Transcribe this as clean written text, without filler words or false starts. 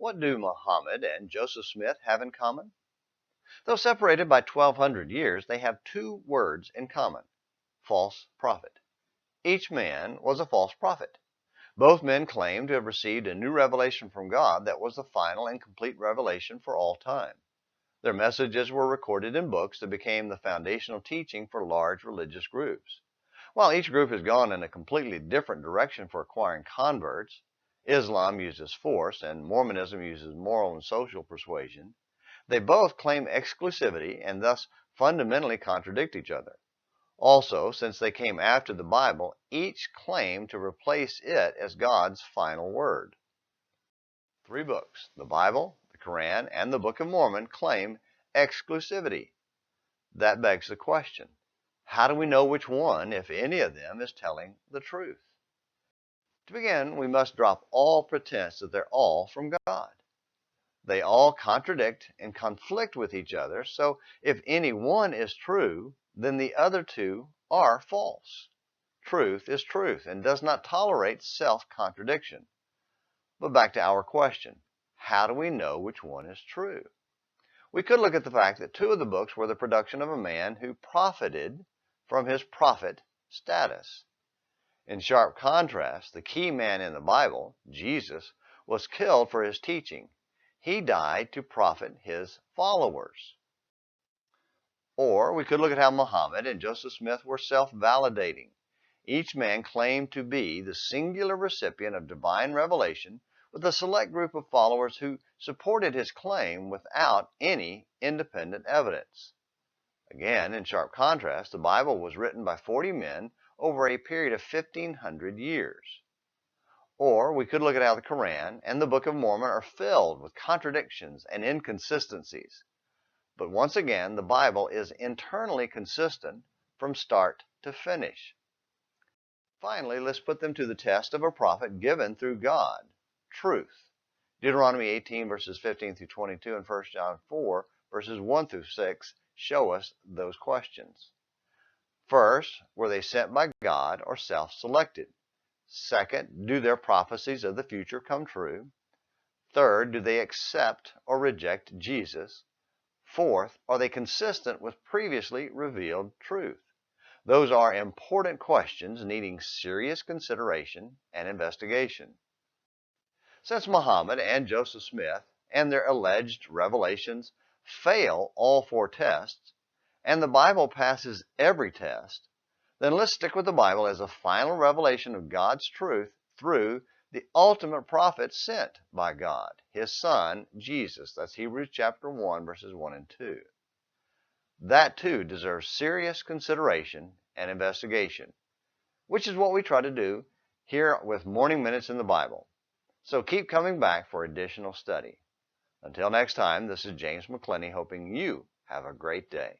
What do Muhammad and Joseph Smith have in common? Though separated by 1,200 years, they have two words in common: false prophet. Each man was a false prophet. Both men claimed to have received a new revelation from God that was the final and complete revelation for all time. Their messages were recorded in books that became the foundational teaching for large religious groups. While each group has gone in a completely different direction for acquiring converts, Islam uses force and Mormonism uses moral and social persuasion, they both claim exclusivity and thus fundamentally contradict each other. Also, since they came after the Bible, each claimed to replace it as God's final word. Three books, the Bible, the Quran, and the Book of Mormon, claim exclusivity. That begs the question: how do we know which one, if any of them, is telling the truth? To begin, we must drop all pretense that they're all from God. They all contradict and conflict with each other, so if any one is true, then the other two are false. Truth is truth and does not tolerate self-contradiction. But back to our question: how do we know which one is true? We could look at the fact that two of the books were the production of a man who profited from his prophet status. In sharp contrast, the key man in the Bible, Jesus, was killed for his teaching. He died to profit his followers. Or we could look at how Muhammad and Joseph Smith were self-validating. Each man claimed to be the singular recipient of divine revelation, with a select group of followers who supported his claim without any independent evidence. Again, in sharp contrast, the Bible was written by 40 men over a period of 1,500 years. Or we could look at how the Quran and the Book of Mormon are filled with contradictions and inconsistencies. But once again, the Bible is internally consistent from start to finish. Finally, let's put them to the test of a prophet given through God: truth. Deuteronomy 18 verses 15 through 22 and 1 John 4 verses 1 through 6 show us those questions. First, were they sent by God or self-selected? Second, do their prophecies of the future come true? Third, do they accept or reject Jesus? Fourth, are they consistent with previously revealed truth? Those are important questions needing serious consideration and investigation. Since Muhammad and Joseph Smith and their alleged revelations fail all four tests, and the Bible passes every test, then let's stick with the Bible as a final revelation of God's truth through the ultimate prophet sent by God, his son, Jesus. That's Hebrews chapter 1, verses 1 and 2. That too deserves serious consideration and investigation, which is what we try to do here with Morning Minutes in the Bible. So keep coming back for additional study. Until next time, this is James McClenny hoping you have a great day.